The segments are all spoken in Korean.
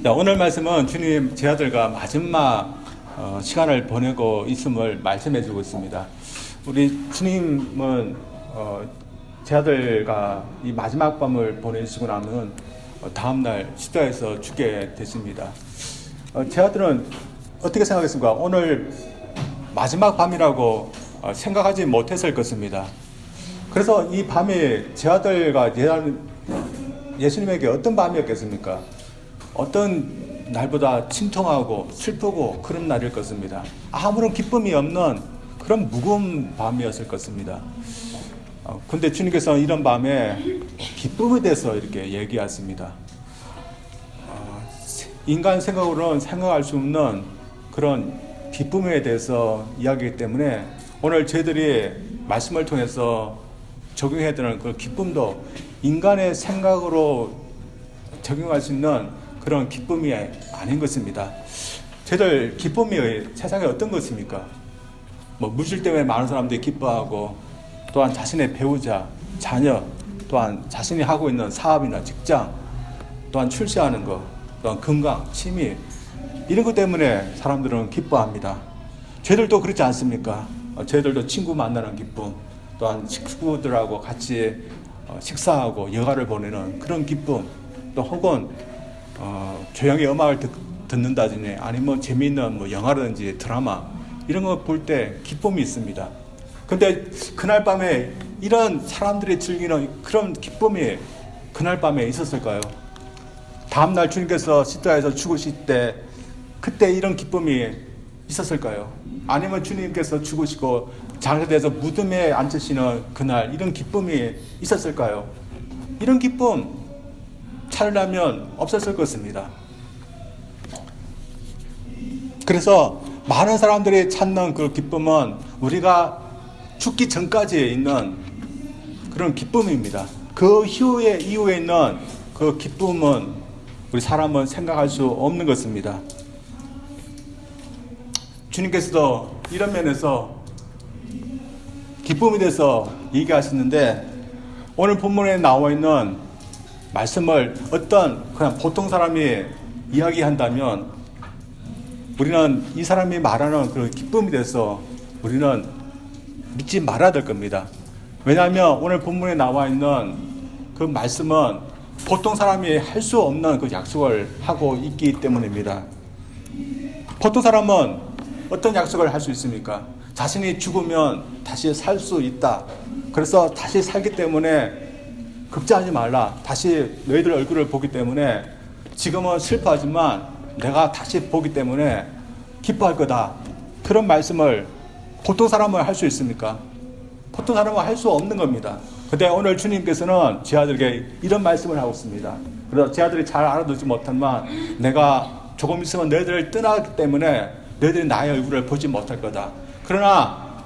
자, 오늘 말씀은 주님 제 아들과 마지막 시간을 보내고 있음을 말씀해 주고 있습니다. 우리 주님은 제 아들과 이 마지막 밤을 보내시고 나면 다음날 십자가에서 죽게 되십니다. 제 아들은 어떻게 생각했습니까? 오늘 마지막 밤이라고 생각하지 못했을 것입니다. 그래서 이 밤이 제 아들과 예수님에게 어떤 밤이었겠습니까? 어떤 날보다 침통하고 슬프고 그런 날일 것입니다. 아무런 기쁨이 없는 그런 무거운 밤이었을 것입니다. 근데 주님께서 이런 밤에 기쁨에 대해서 이렇게 얘기하십니다. 인간 생각으로는 생각할 수 없는 그런 기쁨에 대해서 이야기이기 때문에 오늘 저희들이 말씀을 통해서 적용해야 되는 그 기쁨도 인간의 생각으로 적용할 수 있는 그런 기쁨이 아닌 것입니다. 저희들 기쁨이 세상에 어떤 것입니까? 물질 때문에 많은 사람들이 기뻐하고, 또한 자신의 배우자, 자녀, 또한 자신이 하고 있는 사업이나 직장, 또한 출세하는 것, 또한 건강, 취미, 이런 것 때문에 사람들은 기뻐합니다. 저희들도 그렇지 않습니까? 저희들도 친구 만나는 기쁨, 또한 친구들하고 같이 식사하고 여가를 보내는 그런 기쁨, 또 혹은 조용히 음악을 듣는다든지 아니면 재미있는 영화라든지 드라마 이런 거 볼 때 기쁨이 있습니다. 근데 그날 밤에 이런 사람들이 즐기는 그런 기쁨이 그날 밤에 있었을까요? 다음날 주님께서 십자가에서 죽으실 때 그때 이런 기쁨이 있었을까요? 아니면 주님께서 죽으시고 장사돼서 무덤에 앉으시는 그날 이런 기쁨이 있었을까요? 이런 기쁨 찾으려면 없었을 것입니다. 그래서 많은 사람들이 찾는 그 기쁨은 우리가 죽기 전까지 있는 그런 기쁨입니다. 그 이후에 있는 그 기쁨은 우리 사람은 생각할 수 없는 것입니다. 주님께서도 이런 면에서 기쁨에 대해서 얘기하시는데 오늘 본문에 나와 있는 말씀을 어떤 그냥 보통 사람이 이야기한다면 우리는 이 사람이 말하는 그 기쁨에 대해서 우리는 믿지 말아야 될 겁니다. 왜냐하면 오늘 본문에 나와 있는 그 말씀은 보통 사람이 할 수 없는 그 약속을 하고 있기 때문입니다. 보통 사람은 어떤 약속을 할 수 있습니까? 자신이 죽으면 다시 살 수 있다. 그래서 다시 살기 때문에 걱정하지 말라. 다시 너희들 얼굴을 보기 때문에 지금은 슬퍼하지만 내가 다시 보기 때문에 기뻐할 거다. 그런 말씀을 보통 사람은 할 수 있습니까? 보통 사람은 할 수 없는 겁니다. 근데 오늘 주님께서는 제 아들에게 이런 말씀을 하고 있습니다. 그래서 제 아들이 잘 알아듣지 못하지만 내가 조금 있으면 너희들을 떠나기 때문에 너희들이 나의 얼굴을 보지 못할 거다. 그러나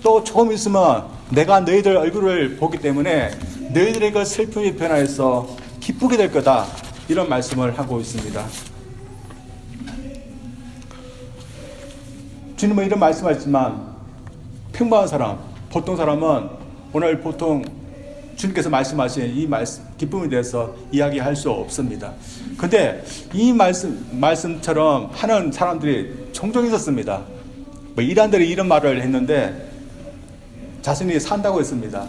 또 조금 있으면 내가 너희들 얼굴을 보기 때문에 너희들의 그 슬픔이 변화해서 기쁘게 될 거다. 이런 말씀을 하고 있습니다. 주님은 이런 말씀하셨지만 평범한 사람, 보통 사람은 오늘 보통 주님께서 말씀하신 이 기쁨에 대해서 이야기할 수 없습니다. 근데 이 말씀처럼 하는 사람들이 종종 있었습니다. 이단들이 이런 말을 했는데 자신이 산다고 했습니다.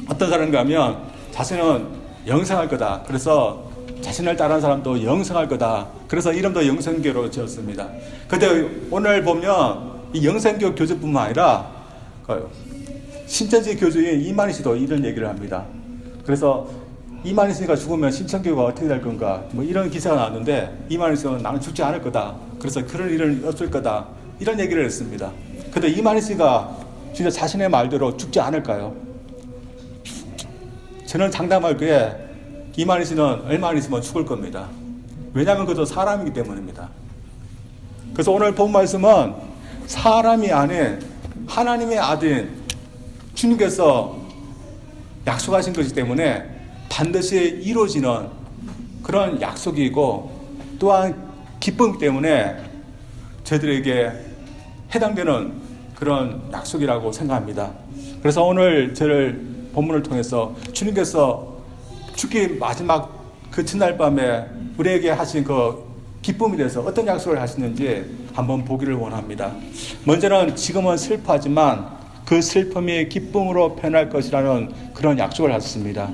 어떤 사람인가 하면 자신은 영생할 거다. 그래서 자신을 따르는 사람도 영생할 거다. 그래서 이름도 영생교로 지었습니다. 근데 오늘 보면 이 영생교 교주뿐만 아니라 신천지 교주인 이만희 씨도 이런 얘기를 합니다. 그래서 이만희 씨가 죽으면 신천교가 어떻게 될 건가 이런 기사가 나왔는데 이만희 씨는 나는 죽지 않을 거다. 그래서 그런 일은 없을 거다. 이런 얘기를 했습니다. 근데 이만희 씨가 진짜 자신의 말대로 죽지 않을까요? 저는 장담할 게 이만희 씨는 얼마 있으면 죽을 겁니다. 왜냐하면 그도 사람이기 때문입니다. 그래서 오늘 본 말씀은 사람이 아닌 하나님의 아들인 주님께서 약속하신 것이기 때문에 반드시 이루어지는 그런 약속이고 또한 기쁨 때문에 저희들에게 해당되는 그런 약속이라고 생각합니다. 그래서 오늘 저를 본문을 통해서 주님께서 죽기 마지막 그 첫날 밤에 우리에게 하신 그 기쁨에 대해서 어떤 약속을 하시는지 한번 보기를 원합니다. 먼저는 지금은 슬퍼하지만 그 슬픔이 기쁨으로 변할 것이라는 그런 약속을 하셨습니다.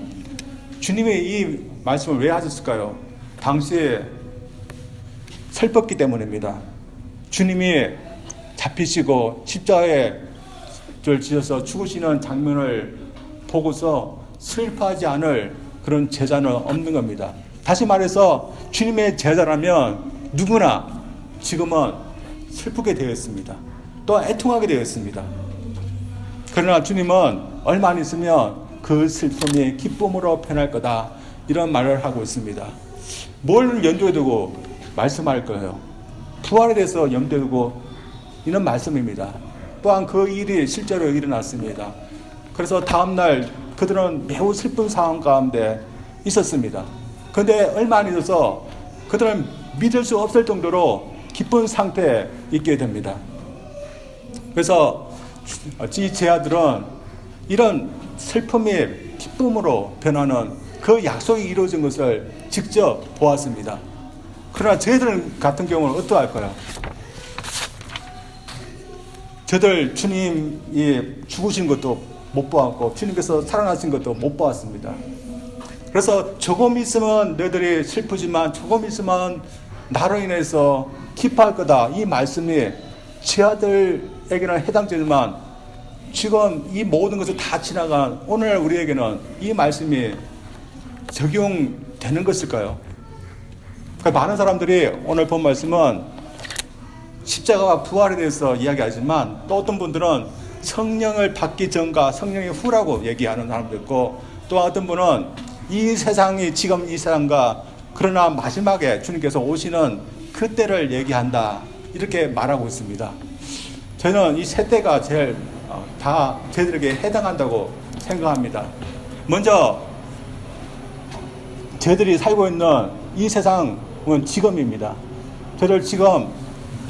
주님이 이 말씀을 왜 하셨을까요? 당시에 슬펐기 때문입니다. 주님이 잡히시고 십자가에 지어서 죽으시는 장면을 보고서 슬퍼하지 않을 그런 제자는 없는 겁니다. 다시 말해서 주님의 제자라면 누구나 지금은 슬프게 되어 있습니다. 또 애통하게 되어 있습니다. 그러나 주님은 얼마 안 있으면 그 슬픔이 기쁨으로 변할 거다, 이런 말을 하고 있습니다. 뭘 염두에 두고 말씀할 거예요? 부활에 대해서 염두에 두고 이런 말씀입니다. 또한 그 일이 실제로 일어났습니다. 그래서 다음날 그들은 매우 슬픈 상황 가운데 있었습니다. 그런데 얼마 안 있어서 그들은 믿을 수 없을 정도로 기쁜 상태에 있게 됩니다. 그래서 이 제자들은 이런 슬픔이 기쁨으로 변하는 그 약속이 이루어진 것을 직접 보았습니다. 그러나 저희들 같은 경우는 어떠할까요? 저들 주님이 죽으신 것도 못 보았고 주님께서 살아나신 것도 못 보았습니다. 그래서 조금 있으면 너희들이 슬프지만 조금 있으면 나로 인해서 기뻐할 거다, 이 말씀이 제 아들에게는 해당되지만 지금 이 모든 것을 다 지나간 오늘 우리에게는 이 말씀이 적용되는 것일까요? 많은 사람들이 오늘 본 말씀은 십자가와 부활에 대해서 이야기하지만 또 어떤 분들은 성령을 받기 전과 성령의 후라고 얘기하는 사람도 있고, 또 어떤 분은 이 세상이 지금 이 세상과 그러나 마지막에 주님께서 오시는 그때를 얘기한다, 이렇게 말하고 있습니다. 저는 이 세 때가 제일 다 저희들에게 해당한다고 생각합니다. 먼저 저희들이 살고 있는 이 세상은 지금입니다. 저희들 지금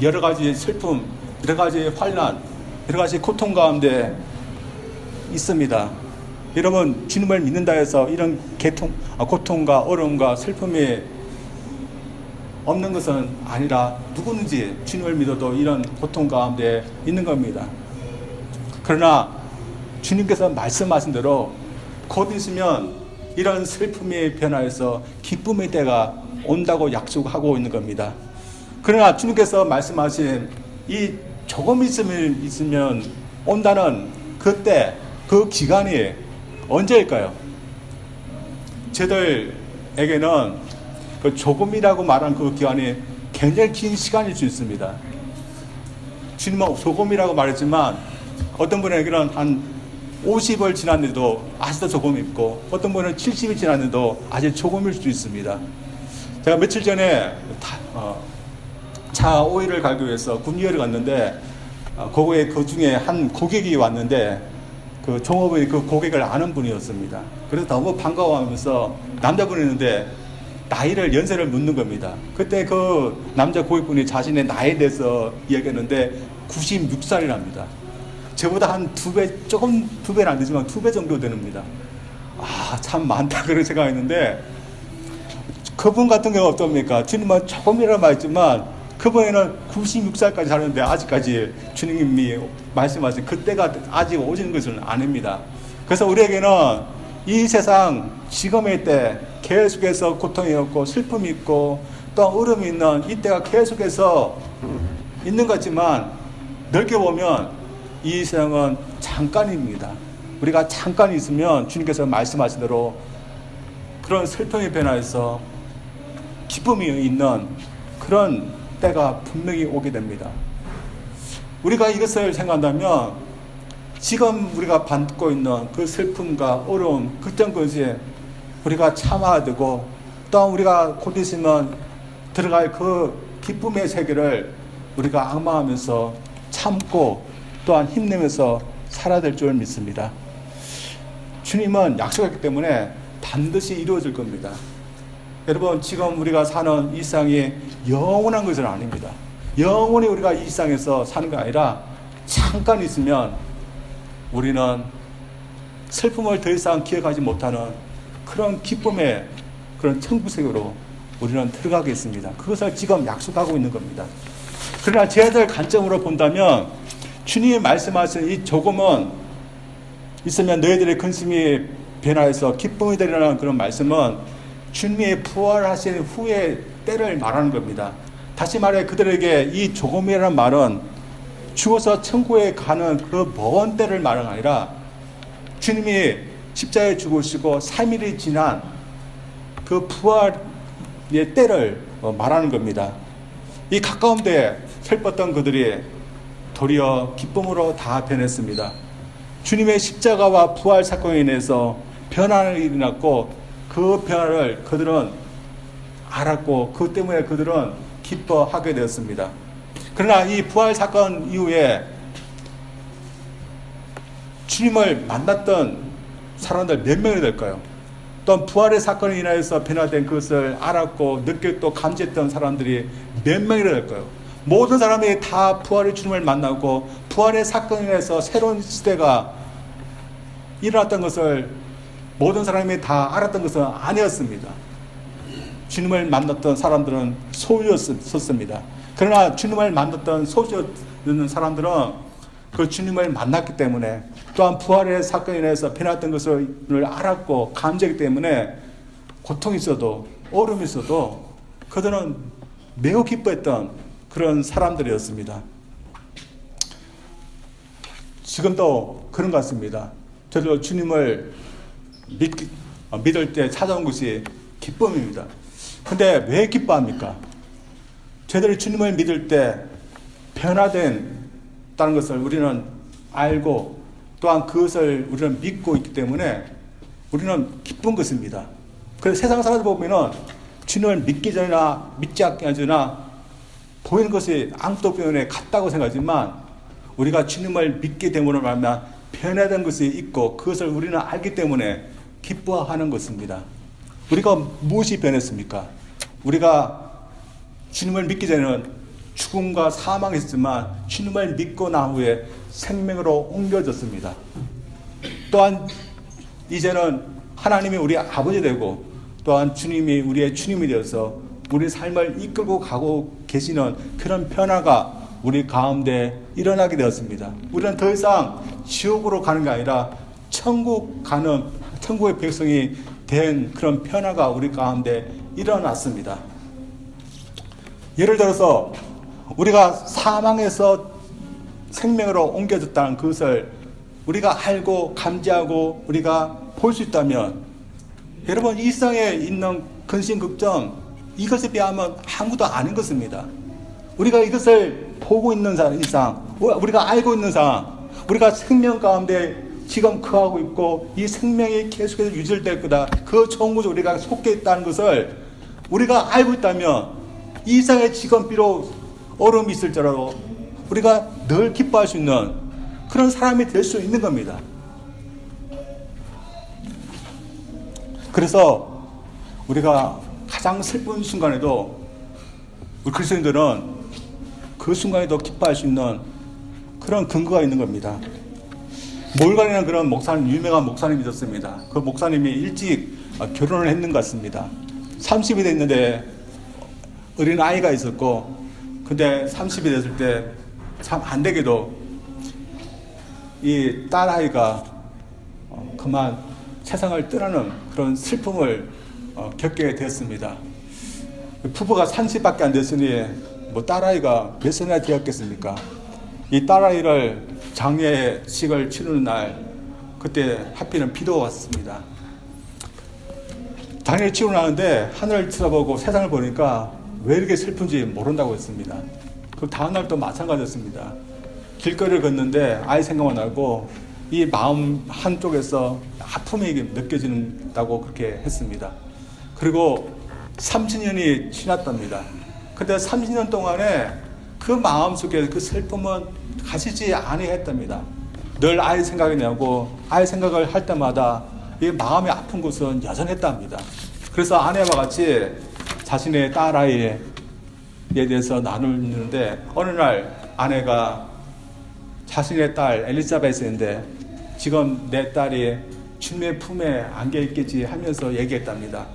여러 가지 슬픔, 여러 가지 환난, 여러 가지 고통 가운데 있습니다. 여러분, 주님을 믿는다 해서 이런 고통과 어려움과 슬픔이 없는 것은 아니라 누구든지 주님을 믿어도 이런 고통 가운데 있는 겁니다. 그러나 주님께서 말씀하신 대로 곧 있으면 이런 슬픔이 변화해서 기쁨의 때가 온다고 약속하고 있는 겁니다. 그러나 주님께서 말씀하신 이 조금 있으면 온다는 그때, 그 기간이 언제일까요? 저들에게는 그 조금이라고 말한 그 기간이 굉장히 긴 시간일 수 있습니다. 주님은 조금이라고 말했지만 어떤 분에게는 한 50을 지났는데도 아직도 조금 있고, 어떤 분은 70이 지났는데도 아직 조금일 수도 있습니다. 제가 며칠 전에 차 오일을 갈기 위해서 군유회를 갔는데 거기에 그 중에 한 고객이 왔는데 그 종업원이 그 고객을 아는 분이었습니다. 그래서 너무 반가워하면서 남자분이었는데 나이를, 연세를 묻는 겁니다. 그때 그 남자 고객분이 자신의 나이에 대해서 이야기했는데 96살이랍니다. 저보다 한 2배, 조금 2배는 안 되지만 2배 정도 됩니다. 참 많다, 그런 생각했는데, 그분 같은 경우 어떻습니까? 주님은 조금이라고 말했지만 그분에는 96살까지 사는데 아직까지 주님이 말씀하신 그때가 아직 오시는 것은 아닙니다. 그래서 우리에게는 이 세상 지금의 때 계속해서 고통이 없고 슬픔이 있고 또 어려움이 있는 이때가 계속해서 있는 것 같지만, 넓게 보면 이 세상은 잠깐입니다. 우리가 잠깐 있으면 주님께서 말씀하신 대로 그런 슬픔이 변화해서 기쁨이 있는 그런 때가 분명히 오게 됩니다. 우리가 이것을 생각한다면 지금 우리가 받고 있는 그 슬픔과 어려움, 걱정 것이 우리가 참아야 되고, 또 우리가 곧 있으면 들어갈 그 기쁨의 세계를 우리가 악망하면서 참고 또한 힘내면서 살아야 될 줄 믿습니다. 주님은 약속했기 때문에 반드시 이루어질 겁니다. 여러분, 지금 우리가 사는 이 세상이 영원한 것은 아닙니다. 영원히 우리가 이 세상에서 사는 게 아니라 잠깐 있으면 우리는 슬픔을 더 이상 기억하지 못하는 그런 기쁨의 그런 천국세계로 우리는 들어가겠습니다. 그것을 지금 약속하고 있는 겁니다. 그러나 제자들 관점으로 본다면 주님이 말씀하신 이 조금은 있으면 너희들의 근심이 변화해서 기쁨이 되리라는 그런 말씀은 주님이 부활하신 후의 때를 말하는 겁니다. 다시 말해 그들에게 이 조금이라는 말은 죽어서 천국에 가는 그 먼 때를 말하는 게 아니라 주님이 십자가에 죽으시고 3일이 지난 그 부활의 때를 말하는 겁니다. 이 가까운 데에 슬펐던 그들이 도리어 기쁨으로 다 변했습니다. 주님의 십자가와 부활 사건에 인해서 변화를 일어났고 그 변화를 그들은 알았고 그 때문에 그들은 기뻐하게 되었습니다. 그러나 이 부활 사건 이후에 주님을 만났던 사람들 몇 명이 될까요? 또 부활의 사건에 인하여서 변화된 그것을 알았고 느꼈고 감지했던 사람들이 몇 명이 될까요? 모든 사람이 다 부활의 주님을 만나고 부활의 사건에 인해서 새로운 시대가 일어났던 것을 모든 사람이 다 알았던 것은 아니었습니다. 주님을 만났던 사람들은 소유였습니다. 그러나 주님을 만났던 소유였는 사람들은 그 주님을 만났기 때문에 또한 부활의 사건에 인해서 변했던 것을 알았고 감지하기 때문에 고통이 있어도 어려움이 있어도 그들은 매우 기뻐했던 그런 사람들이었습니다. 지금도 그런 것 같습니다. 저도 주님을 믿을 때 찾아온 것이 기쁨입니다. 근데 왜 기뻐합니까? 저희들이 주님을 믿을 때 변화된다는 것을 우리는 알고 또한 그것을 우리는 믿고 있기 때문에 우리는 기쁜 것입니다. 그래서 세상 사람들 보면은 주님을 믿기 전이나 믿지 않기 전이나 보이는 것이 아무것도 없기 같다고 생각하지만 우리가 주님을 믿게 됨으로 말하면 변화된 것이 있고 그것을 우리는 알기 때문에 기뻐하는 것입니다. 우리가 무엇이 변했습니까? 우리가 주님을 믿기 전에는 죽음과 사망이 있었지만 주님을 믿고 난 후에 생명으로 옮겨졌습니다. 또한 이제는 하나님이 우리 아버지 되고 또한 주님이 우리의 주님이 되어서 우리 삶을 이끌고 가고 계시는 그런 변화가 우리 가운데 일어나게 되었습니다. 우리는 더 이상 지옥으로 가는 게 아니라 천국의 백성이 된 그런 변화가 우리 가운데 일어났습니다. 예를 들어서 우리가 사망에서 생명으로 옮겨졌다는 그것을 우리가 알고 감지하고 우리가 볼 수 있다면 여러분 이 세상에 있는 근심 걱정 이것에 비하면 아무도 아닌 것입니다. 우리가 이것을 보고 있는 이상 우리가 알고 있는 상 우리가 생명 가운데 지금 거하고 있고 이 생명이 계속해서 유지될 거다. 그 좋은 곳에 우리가 속해 있다는 것을 우리가 알고 있다면 이 세상에 지금 비록 어려움이 있을지라도 우리가 늘 기뻐할 수 있는 그런 사람이 될 수 있는 겁니다. 그래서 우리가 가장 슬픈 순간에도 우리 그리스도인들은 그 순간에도 기뻐할 수 있는 그런 근거가 있는 겁니다. 몰간이라는 그런 유명한 목사님이 있었습니다. 그 목사님이 일찍 결혼을 했는 것 같습니다. 30이 됐는데 어린 아이가 있었고, 근데 30이 됐을 때 참 안 되게도 이 딸아이가 그만 세상을 떠나는 그런 슬픔을 겪게 되었습니다. 부부가 30밖에 안 됐으니 뭐 딸아이가 몇 살이나 되었겠습니까? 이 딸아이를 장례식을 치르는 날 그때 하필은 비도 왔습니다. 장례를 치르고 나는데 하늘을 쳐다보고 세상을 보니까 왜 이렇게 슬픈지 모른다고 했습니다. 그 다음날 또 마찬가지였습니다. 길거리를 걷는데 아이 생각만 나고 이 마음 한쪽에서 아픔이 느껴진다고 그렇게 했습니다. 그리고 30년이 지났답니다. 근데 30년 동안에 그 마음속에 그 슬픔은 가시지 아니했답니다. 늘 아이 생각이 나고 아이 생각을 할 때마다 이 마음이 아픈 것은 여전했답니다. 그래서 아내와 같이 자신의 딸아이에 대해서 나누는데 어느 날 아내가 자신의 딸 엘리자베스인데 지금 내 딸이 주님의 품에 안겨 있겠지 하면서 얘기했답니다.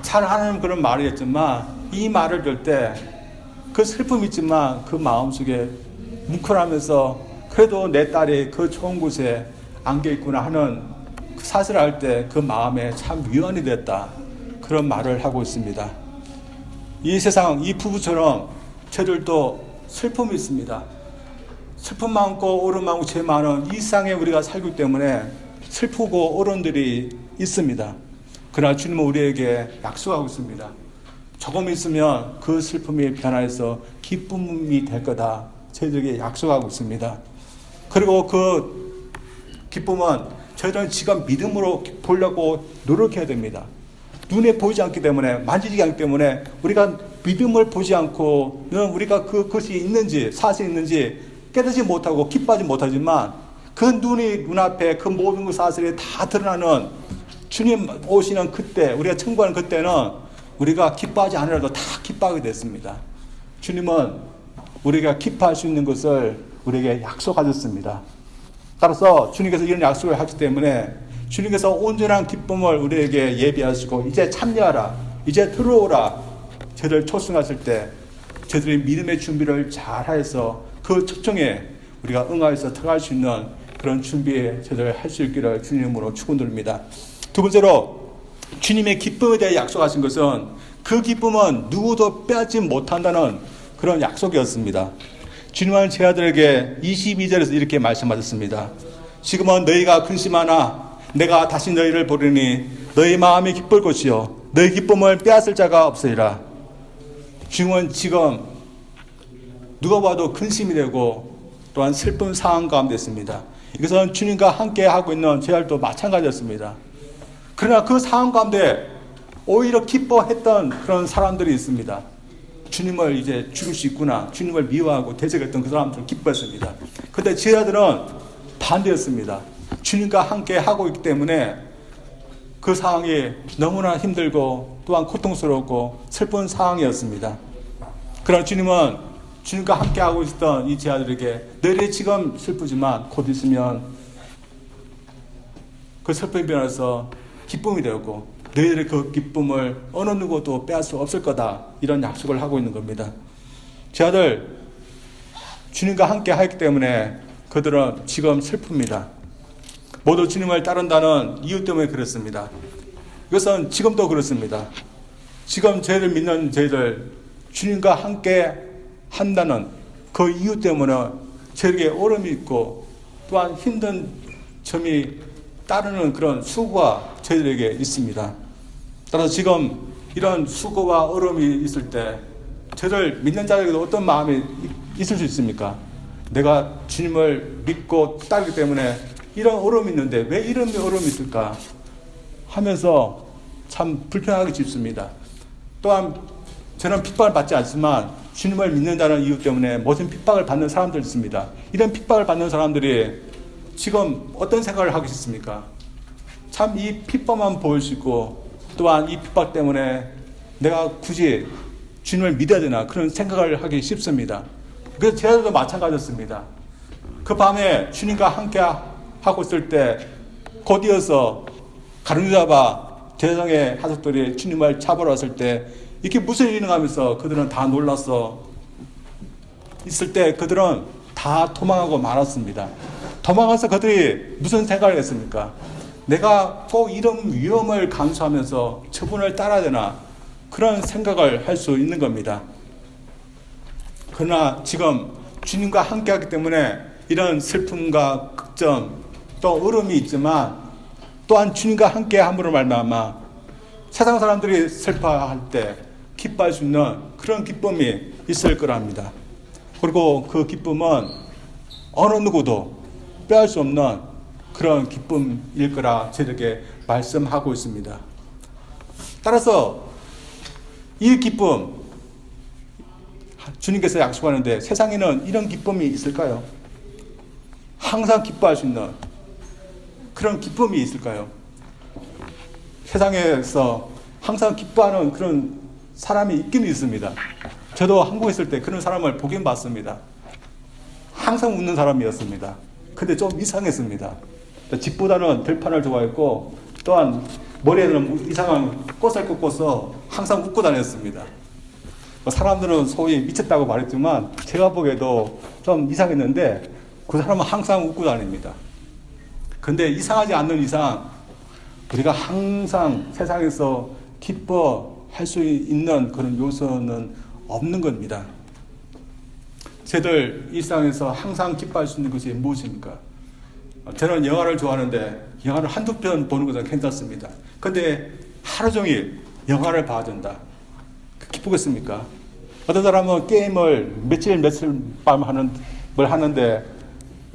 잘 하는 그런 말이었지만 이 말을 들 때 그 슬픔이 있지만 그 마음속에 뭉클하면서 그래도 내 딸이 그 좋은 곳에 안겨 있구나 하는 그 사실을 알 때 그 마음에 참 위안이 됐다. 그런 말을 하고 있습니다. 이 세상, 이 부부처럼 저들도 슬픔이 있습니다. 슬픔 많고 어려움 많고 죄 많은 이 세상에 우리가 살기 때문에 슬프고 어려움들이 있습니다. 그러나 주님은 우리에게 약속하고 있습니다. 조금 있으면 그 슬픔이 변화해서 기쁨이 될 거다. 저희들에게 약속하고 있습니다. 그리고 그 기쁨은 저희들은 지금 믿음으로 보려고 노력해야 됩니다. 눈에 보이지 않기 때문에, 만지지 않기 때문에 우리가 믿음을 보지 않고는 우리가 그것이 있는지, 사실이 있는지 깨닫지 못하고 기뻐하지 못하지만 그 눈앞에 그 모든 그 사실이 다 드러나는 주님 오시는 그때, 우리가 청구하는 그때는 우리가 기뻐하지 않으라도 다 기뻐하게 됐습니다. 주님은 우리가 기뻐할 수 있는 것을 우리에게 약속하셨습니다. 따라서 주님께서 이런 약속을 하기 때문에 주님께서 온전한 기쁨을 우리에게 예비하시고 이제 참여하라, 이제 들어오라. 저들 초청하실 때 저들이 믿음의 준비를 잘해서 그 초청에 우리가 응하여서 들어갈 수 있는 그런 준비에 저들 할 수 있기를 주님으로 축원드립니다. 두 번째로 주님의 기쁨에 대해 약속하신 것은 그 기쁨은 누구도 빼앗지 못한다는 그런 약속이었습니다. 주님은 제 아들에게 22절에서 이렇게 말씀하셨습니다. 지금은 너희가 근심하나 내가 다시 너희를 보리니 너희 마음이 기쁠 것이요 너희 기쁨을 빼앗을 자가 없으리라. 주님은 지금 누가 봐도 근심이 되고 또한 슬픈 상황 가운데 있습니다. 이것은 주님과 함께 하고 있는 저희들도 마찬가지였습니다. 그러나 그 상황 가운데 오히려 기뻐했던 그런 사람들이 있습니다. 주님을 이제 죽일 수 있구나, 주님을 미워하고 대적했던 그 사람들은 기뻐했습니다. 그런데 제자들은 반대였습니다. 주님과 함께 하고 있기 때문에 그 상황이 너무나 힘들고 또한 고통스럽고 슬픈 상황이었습니다. 그러나 주님은 주님과 함께 하고 있었던 이 제자들에게 너희들이 지금 슬프지만 곧 있으면 그 슬픔이 변해서 기쁨이 되었고 너희들의 그 기쁨을 어느 누구도 빼앗을 수 없을 거다. 이런 약속을 하고 있는 겁니다. 제자들 주님과 함께 하기 때문에 그들은 지금 슬픕니다. 모두 주님을 따른다는 이유 때문에 그렇습니다. 이것은 지금도 그렇습니다. 지금 저희들 믿는 저희들 주님과 함께 한다는 그 이유 때문에 저에게 어려움이 있고 또한 힘든 점이 따르는 그런 수고가 저희들에게 있습니다. 따라서 지금 이런 수고와 어려움이 있을 때 저를 믿는 자들에게도 어떤 마음이 있을 수 있습니까? 내가 주님을 믿고 따르기 때문에 이런 어려움이 있는데 왜 이런 어려움이 있을까 하면서 참 불편하게 싶습니다. 또한 저는 핍박을 받지 않지만 주님을 믿는다는 이유 때문에 모든 핍박을 받는 사람들이 있습니다. 이런 핍박을 받는 사람들이 지금 어떤 생각을 하고 있습니까? 참 이 핍박만 보일 수 있고 또한 이 핍박 때문에 내가 굳이 주님을 믿어야 되나 그런 생각을 하기 쉽습니다. 그래서 제자들도 마찬가지였습니다. 그 밤에 주님과 함께 하고 있을 때 곧이어서 가룟유다와 대성의 하석들이 주님을 잡으러 왔을 때 이게 무슨 일이 하면서 그들은 다 놀라서 있을 때 그들은 다 도망하고 말았습니다. 도망가서 그들이 무슨 생각을 했습니까? 내가 꼭 이런 위험을 감수하면서 저분을 따라야 되나 그런 생각을 할 수 있는 겁니다. 그러나 지금 주님과 함께하기 때문에 이런 슬픔과 걱정 또 어려움이 있지만 또한 주님과 함께함으로 말미암아 세상 사람들이 슬퍼할 때 기뻐할 수 있는 그런 기쁨이 있을 거랍니다. 그리고 그 기쁨은 어느 누구도 빼앗을 수 없는 그런 기쁨일 거라 저에게 말씀하고 있습니다. 따라서 이 기쁨 주님께서 약속하는데 세상에는 이런 기쁨이 있을까요? 항상 기뻐할 수 있는 그런 기쁨이 있을까요? 세상에서 항상 기뻐하는 그런 사람이 있긴 있습니다. 저도 한국에 있을 때 그런 사람을 보긴 봤습니다. 항상 웃는 사람이었습니다. 근데 좀 이상했습니다. 집보다는 들판을 좋아했고 또한 머리에는 이상한 꽃을 꽂고서 항상 웃고 다녔습니다. 사람들은 소위 미쳤다고 말했지만 제가 보기에도 좀 이상했는데 그 사람은 항상 웃고 다닙니다. 근데 이상하지 않는 이상 우리가 항상 세상에서 기뻐할 수 있는 그런 요소는 없는 겁니다. 저들 일상에서 항상 기뻐할 수 있는 것이 무엇입니까? 저는 영화를 좋아하는데 영화를 한두 편 보는 것은 괜찮습니다. 근데 하루 종일 영화를 봐야 된다. 기쁘겠습니까? 어떤 사람은 게임을 며칠 밤 하는데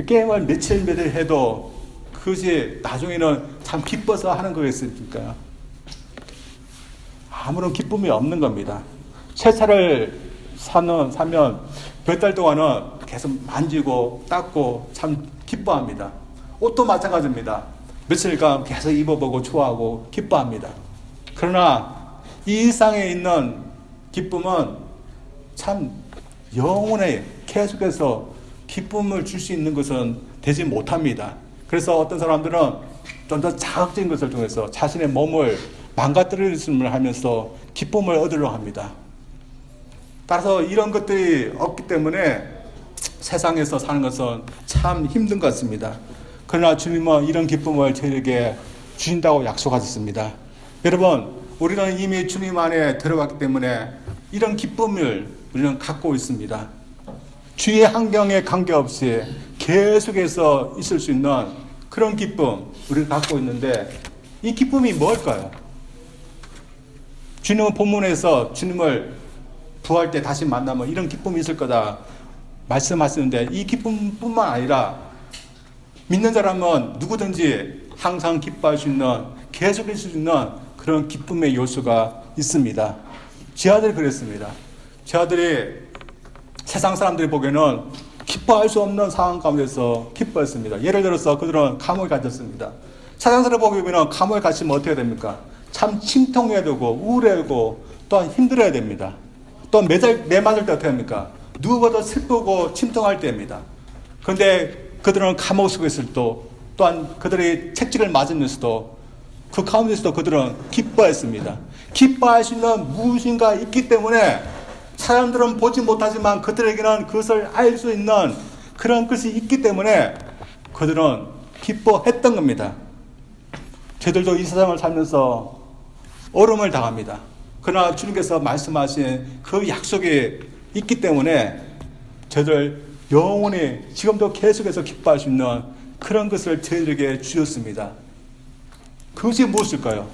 게임을 며칠 해도 그것이 나중에는 참 기뻐서 하는 거겠습니까? 아무런 기쁨이 없는 겁니다. 새 차를 사면 몇 달 동안은 계속 만지고 닦고 참 기뻐합니다. 옷도 마찬가지입니다. 며칠간 계속 입어보고 좋아하고 기뻐합니다. 그러나 이 일상에 있는 기쁨은 참 영혼에 계속해서 기쁨을 줄 수 있는 것은 되지 못합니다. 그래서 어떤 사람들은 좀 더 자극적인 것을 통해서 자신의 몸을 망가뜨리심을 하면서 기쁨을 얻으려 합니다. 따라서 이런 것들이 없기 때문에 세상에서 사는 것은 참 힘든 것 같습니다. 그러나 주님은 이런 기쁨을 저에게 주신다고 약속하셨습니다. 여러분, 우리는 이미 주님 안에 들어갔기 때문에 이런 기쁨을 우리는 갖고 있습니다. 주의 환경에 관계없이 계속해서 있을 수 있는 그런 기쁨 우리가 갖고 있는데 이 기쁨이 뭘까요? 주님은 본문에서 주님을 부활 때 다시 만나면 이런 기쁨이 있을 거다 말씀하시는데 이 기쁨뿐만 아니라 믿는 사람은 누구든지 항상 기뻐할 수 있는 계속 있을 수 있는 그런 기쁨의 요소가 있습니다. 제 아들이 그랬습니다. 제 아들이 세상 사람들이 보기에는 기뻐할 수 없는 상황 가운데서 기뻐했습니다. 예를 들어서 그들은 감옥에 갇혔습니다. 세상 사람들 보기에는 감옥에 갇히면 어떻게 됩니까? 참 침통해야 되고 우울해하고 또한 힘들어야 됩니다. 또 매 맞을 때 어떻게 합니까? 누구보다 슬프고 침통할 때입니다. 그런데 그들은 감옥 속에 있을 때 또한 그들이 채찍을 맞으면서도 그 가운데서도 그들은 기뻐했습니다. 기뻐할 수 있는 무엇인가 있기 때문에 사람들은 보지 못하지만 그들에게는 그것을 알 수 있는 그런 것이 있기 때문에 그들은 기뻐했던 겁니다. 저들도 이 세상을 살면서 어려움을 당합니다. 그러나 주님께서 말씀하신 그 약속이 있기 때문에 저들 영원히 지금도 계속해서 기뻐할 수 있는 그런 것을 저희들에게 주셨습니다. 그것이 무엇일까요?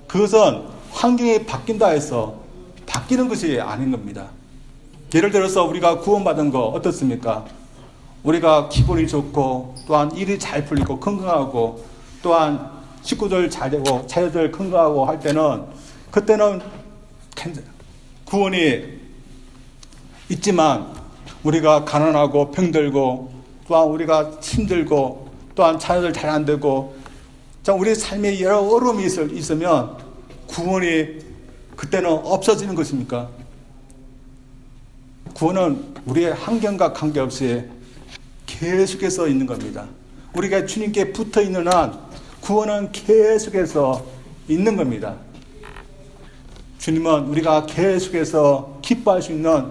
그것은 환경이 바뀐다 해서 바뀌는 것이 아닌 겁니다. 예를 들어서 우리가 구원받은 거 어떻습니까? 우리가 기분이 좋고 또한 일이 잘 풀리고 건강하고 또한 식구들 잘 되고 자녀들 건강하고 할 때는 그때는 구원이 있지만 우리가 가난하고 병들고 또한 우리가 힘들고 또한 자녀들 잘 안 되고 우리 삶에 여러 어려움이 있으면 구원이 그때는 없어지는 것입니까? 구원은 우리의 환경과 관계없이 계속해서 있는 겁니다. 우리가 주님께 붙어 있는 한 구원은 계속해서 있는 겁니다. 주님은 우리가 계속해서 기뻐할 수 있는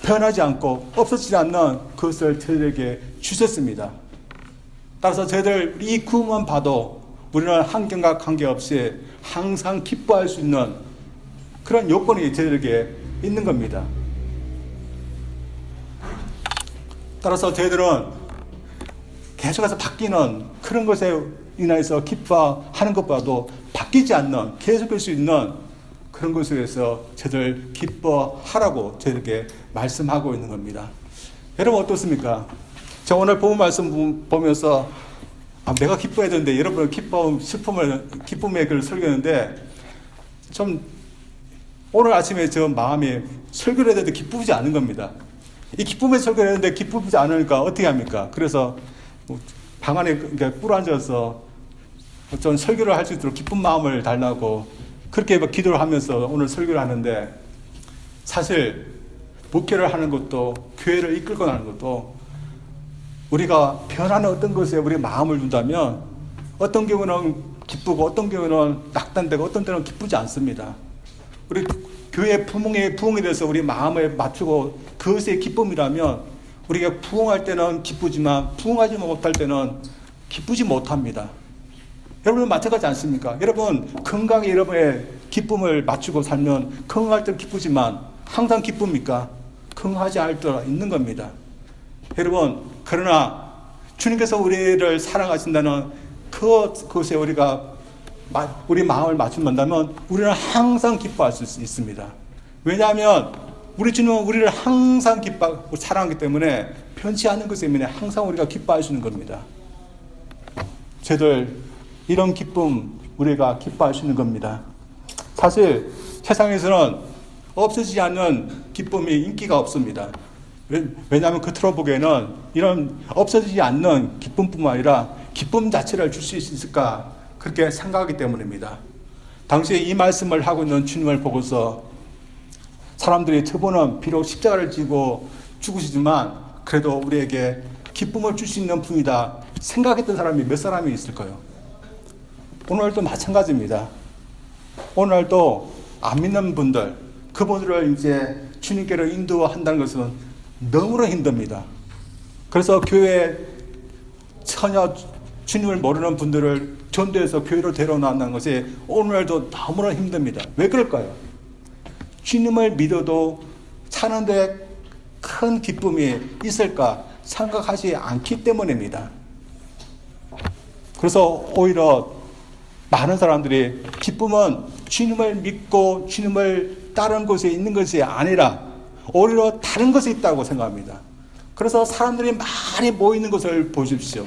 변하지 않고 없어지지 않는 그것을 저희들에게 주셨습니다. 따라서 저희들 이 구원만 봐도 우리는 환경과 관계없이 항상 기뻐할 수 있는 그런 요건이 저희들에게 있는 겁니다. 따라서 저희들은 계속해서 바뀌는 그런 것에 인해서 기뻐하는 것보다도 바뀌지 않는 계속할 수 있는 그런 것에 대해서 저희들 기뻐하라고 저희들에게 말씀하고 있는 겁니다. 여러분 어떻습니까? 저 오늘 본 말씀 보면서 내가 기뻐해야 되는데 여러분은 기쁨의 글을 설교했는데 좀 오늘 아침에 저 마음이 설교를 해야 되는데 기쁘지 않은 겁니다. 이 기쁨의 설교를 했는데 기쁘지 않으니까 어떻게 합니까? 그래서 방 안에 꿇어앉아서 좀 설교를 할 수 있도록 기쁜 마음을 달라고 그렇게 기도를 하면서 오늘 설교를 하는데 사실 목회를 하는 것도 교회를 이끌고 가는 것도 우리가 변하는 어떤 것에 우리 마음을 둔다면 어떤 경우는 기쁘고 어떤 경우는 낙단되고 어떤 때는 기쁘지 않습니다. 우리 교회 부흥에 대해서 우리 마음을 맞추고 그것의 기쁨이라면 우리가 부흥할 때는 기쁘지만 부흥하지 못할 때는 기쁘지 못합니다. 여러분 마찬가지 않습니까? 여러분 건강에 여러분의 기쁨을 맞추고 살면 건강할 때는 기쁘지만 항상 기쁩니까? 건강하지 않을 때 있는 겁니다. 여러분 그러나 주님께서 우리를 사랑하신다는 그것에 우리가 우리 마음을 맞춘다면 우리는 항상 기뻐할 수 있습니다. 왜냐하면 우리 주님은 우리를 항상 기뻐하고 사랑하기 때문에 편치 않은 것 때문에 항상 우리가 기뻐할 수 있는 겁니다. 저들 이런 기쁨 우리가 기뻐할 수 있는 겁니다. 사실 세상에서는 없어지지 않는 기쁨이 인기가 없습니다. 왜냐하면 겉으로 보기에는 이런 없어지지 않는 기쁨뿐만 아니라 기쁨 자체를 줄 수 있을까 그렇게 생각하기 때문입니다. 당시에 이 말씀을 하고 있는 주님을 보고서 사람들이 저분은 비록 십자가를 지고 죽으시지만 그래도 우리에게 기쁨을 줄 수 있는 분이다 생각했던 사람이 몇 사람이 있을까요? 오늘도 마찬가지입니다. 오늘도 안 믿는 분들, 그분들을 이제 주님께로 인도한다는 것은 너무나 힘듭니다. 그래서 교회 전혀 주님을 모르는 분들을 전도해서 교회로 데려온다는 것이 오늘도 너무나 힘듭니다. 왜 그럴까요? 주님을 믿어도 사는데 큰 기쁨이 있을까 생각하지 않기 때문입니다. 그래서 오히려 많은 사람들이 기쁨은 주님을 믿고 주님을 따르는 곳에 있는 것이 아니라 오히려 다른 것이 있다고 생각합니다. 그래서 사람들이 많이 모이는 것을 보십시오.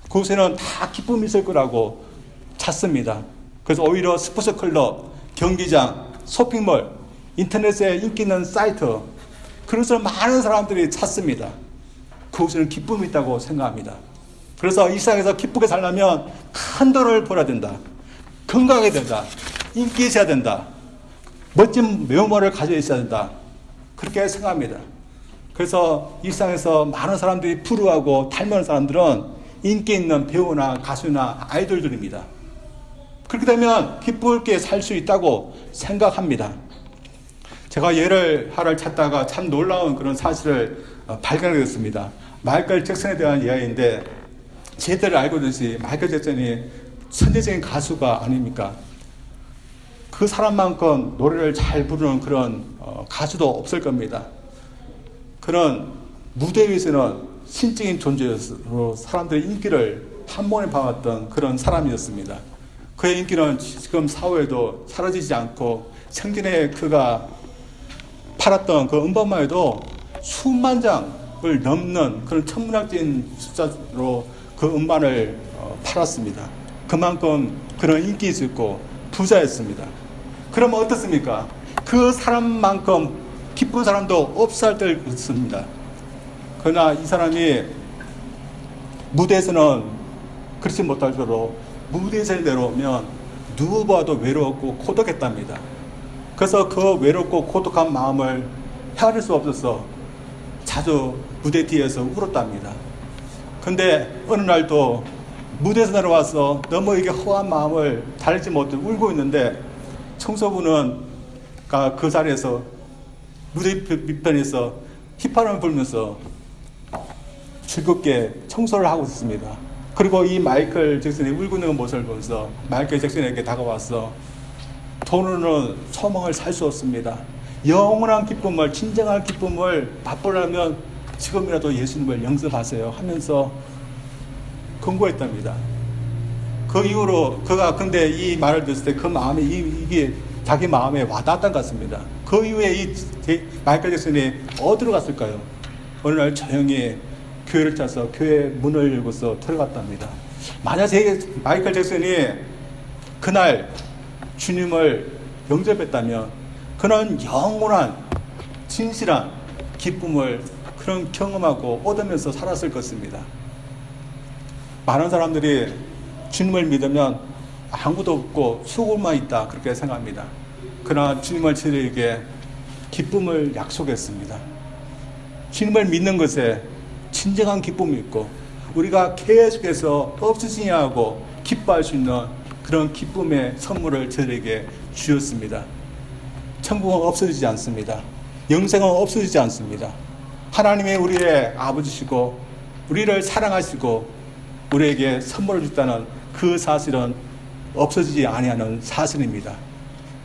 그곳에는 다 기쁨이 있을 거라고 찾습니다. 그래서 오히려 스포츠 클럽, 경기장, 쇼핑몰, 인터넷에 인기 있는 사이트, 그것을 많은 사람들이 찾습니다. 그곳에는 기쁨이 있다고 생각합니다. 그래서 이 세상에서 기쁘게 살려면 큰 돈을 벌어야 된다. 건강해야 된다. 인기 있어야 된다. 멋진 외모를 가지고 있어야 된다. 그렇게 생각합니다. 그래서 이 세상에서 많은 사람들이 부러워하고 닮은 사람들은 인기 있는 배우나 가수나 아이돌들입니다. 그렇게 되면 기쁘게 살 수 있다고 생각합니다. 제가 예를 하나를 찾다가 참 놀라운 그런 사실을 발견하게 됐습니다. 마이클 잭슨에 대한 이야기인데 제대로 알고 있듯이 마이클 잭슨이 천재적인 가수가 아닙니까? 그 사람만큼 노래를 잘 부르는 그런 가수도 없을 겁니다. 그런 무대 위에서는 신적인 존재로 사람들의 인기를 한 번에 봐왔던 그런 사람이었습니다. 그의 인기는 지금 사후에도 사라지지 않고 생전에 그가 팔았던 그 음반만 해도 수만 장을 넘는 그런 천문학적인 숫자로 그 음반을 팔았습니다. 그만큼 그런 인기 있었고 부자였습니다. 그러면 어떻습니까? 그 사람만큼 기쁜 사람도 없을 때 없습니다. 그러나 이 사람이 무대에서는 그렇지 못할 정도로 무대에서 내려오면 누구 봐도 외로웠고 고독했답니다. 그래서 그 외롭고 고독한 마음을 헤아릴 수 없어서 자주 무대 뒤에서 울었답니다. 근데 어느 날도 무대에서 내려와서 너무 이게 허한 마음을 다루지 못해 울고 있는데 청소부는 그 자리에서 무대 밑편에서 휘파람을 불면서 즐겁게 청소를 하고 있습니다. 그리고 이 마이클 잭슨이 울고 있는 모습을 보면서 마이클 잭슨에게 다가와서 돈으로는 소망을 살 수 없습니다. 영원한 기쁨을, 진정한 기쁨을 맛보려면 지금이라도 예수님을 영접하세요 하면서 권고했답니다. 그 이후로 그가 근데 이 말을 들었을 때 그 마음에 이게 자기 마음에 와닿았던 것 같습니다. 그 이후에 이 마이클 잭슨이 어디로 갔을까요? 어느 날 조용히 교회를 찾아서 교회 문을 열고서 들어갔답니다. 만약 마이클 잭슨이 그날 주님을 영접했다면 그는 영원한 진실한 기쁨을 그런 경험하고 얻으면서 살았을 것입니다. 많은 사람들이 주님을 믿으면 아무것도 없고 수고만 있다 그렇게 생각합니다. 그러나 주님은 저희에게 기쁨을 약속했습니다. 주님을 믿는 것에 진정한 기쁨이 있고 우리가 계속해서 없으시냐 하고 기뻐할 수 있는 그런 기쁨의 선물을 저들에게 주셨습니다. 천국은 없어지지 않습니다. 영생은 없어지지 않습니다. 하나님의 우리의 아버지시고 우리를 사랑하시고 우리에게 선물을 줬다는 그 사실은 없어지지 아니하는 사실입니다.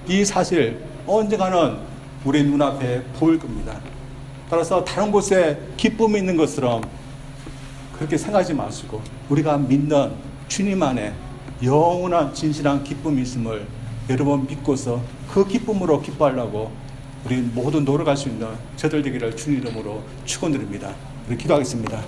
이 사실 언젠가는 우리 눈앞에 보일 겁니다. 따라서 다른 곳에 기쁨이 있는 것처럼 그렇게 생각하지 마시고 우리가 믿는 주님 안에 영원한 진실한 기쁨이 있음을 여러분 믿고서 그 기쁨으로 기뻐하려고 우리 모두 노력할 수 있는 저들 되기를 주님 이름으로 축원드립니다. 우리 기도하겠습니다.